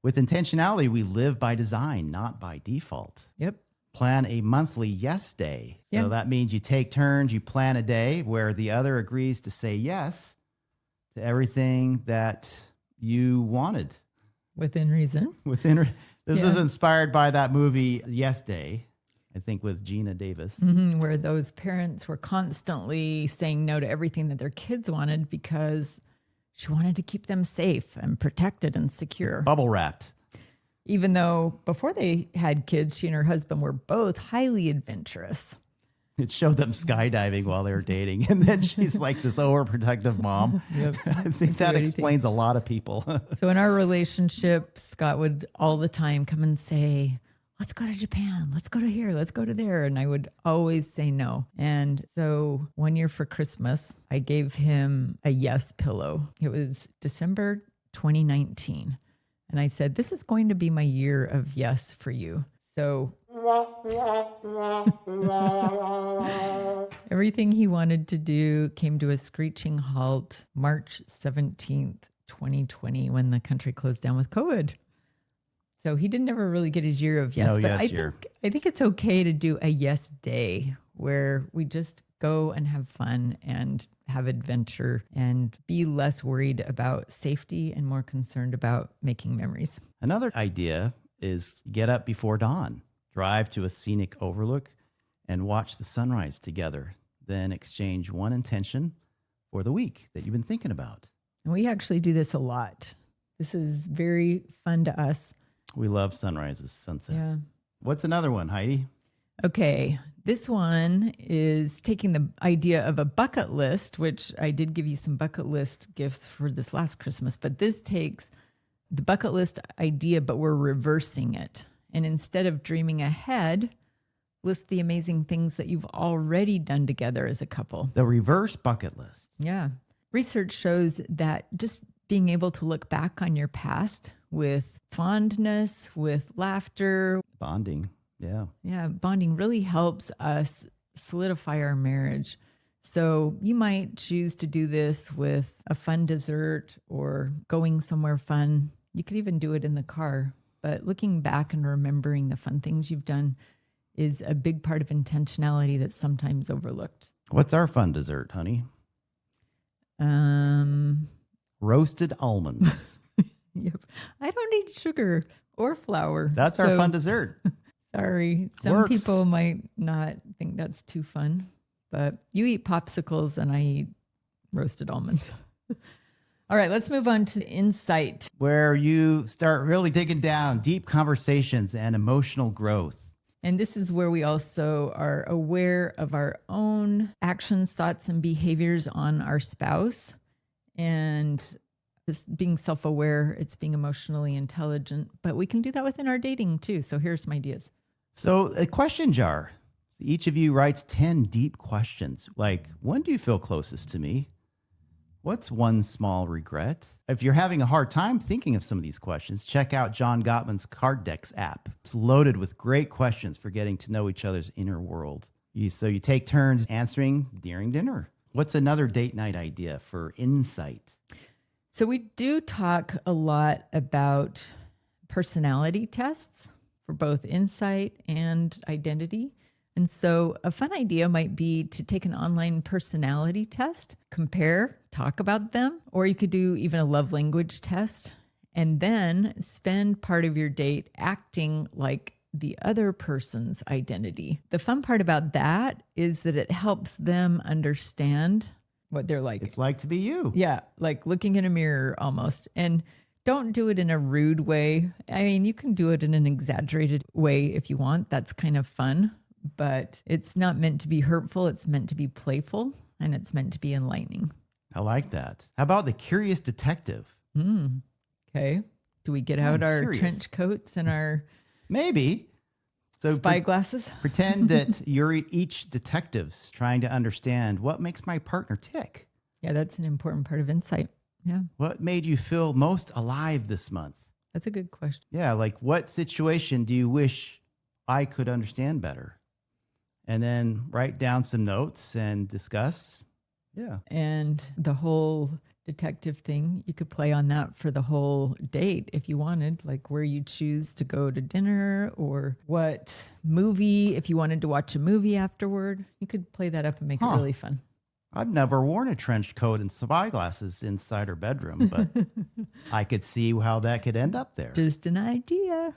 With intentionality, we live by design, not by default. Yep. Plan a monthly yes day. So that means you take turns, you plan a day where the other agrees to say yes to everything that you wanted. Within reason. This is inspired by that movie Yes Day, I think with Gina Davis. Where those parents were constantly saying no to everything that their kids wanted because she wanted to keep them safe and protected and secure. Bubble wrapped. Even though before they had kids, she and her husband were both highly adventurous. It showed them skydiving while they were dating. And then she's like this overprotective mom. Yep. I think that explains a lot of people. So in our relationship, Scott would all the time come and say, let's go to Japan. Let's go to here. Let's go to there. And I would always say no. And so one year for Christmas, I gave him a yes pillow. It was December 2019. And I said, this is going to be my year of yes for you. So everything he wanted to do came to a screeching halt March 17th, 2020, when the country closed down with COVID. So he didn't ever really get his year of yes. But I think it's okay to do a yes day where we just go and have fun and have adventure and be less worried about safety and more concerned about making memories. Another idea is get up before dawn, drive to a scenic overlook and watch the sunrise together. Then exchange one intention for the week that you've been thinking about. And we actually do this a lot. This is very fun to us. We love sunrises, sunsets. Yeah. What's another one, Heidi? Okay. This one is taking the idea of a bucket list, which I did give you some bucket list gifts for this last Christmas, but this takes the bucket list idea, but we're reversing it. And instead of dreaming ahead, list the amazing things that you've already done together as a couple. The reverse bucket list. Yeah. Research shows that just being able to look back on your past with fondness, with laughter. Bonding. Yeah. Yeah. Bonding really helps us solidify our marriage. So you might choose to do this with a fun dessert or going somewhere fun. You could even do it in the car. But looking back and remembering the fun things you've done is a big part of intentionality that's sometimes overlooked. What's our fun dessert, honey? Roasted almonds. Yep. I don't need sugar or flour. That's our fun dessert. Sorry. Some people might not think that's too fun, but you eat popsicles and I eat roasted almonds. All right, let's move on to insight. Where you start really digging down, deep conversations and emotional growth. And this is where we also are aware of our own actions, thoughts, and behaviors on our spouse. And just being self-aware, it's being emotionally intelligent, but we can do that within our dating too. So here's some ideas. So a question jar. Each of you writes 10 deep questions. Like, when do you feel closest to me? What's one small regret? If you're having a hard time thinking of some of these questions, check out John Gottman's Card Decks app. It's loaded with great questions for getting to know each other's inner world. So you take turns answering during dinner. What's another date night idea for insight? So we do talk a lot about personality tests for both insight and identity. And so a fun idea might be to take an online personality test, compare, talk about them, or you could do even a love language test, and then spend part of your date acting like the other person's identity. The fun part about that is that it helps them understand what they're like. It's like to be you. Yeah, like looking in a mirror almost. And don't do it in a rude way. I mean, you can do it in an exaggerated way if you want. That's kind of fun, but it's not meant to be hurtful. It's meant to be playful, and it's meant to be enlightening. I like that. How about the curious detective? Okay. Do we get out our trench coats and our maybe spy glasses? Pretend that you're each detective trying to understand what makes my partner tick. Yeah, that's an important part of insight. Yeah. What made you feel most alive this month? That's a good question. Yeah, like what situation do you wish I could understand better? And then write down some notes and discuss. Yeah. And the whole detective thing. You could play on that for the whole date if you wanted, like where you choose to go to dinner or what movie, if you wanted to watch a movie afterward. You could play that up and make it really fun. I've never worn a trench coat and spyglasses inside her bedroom, but I could see how that could end up there. Just an idea.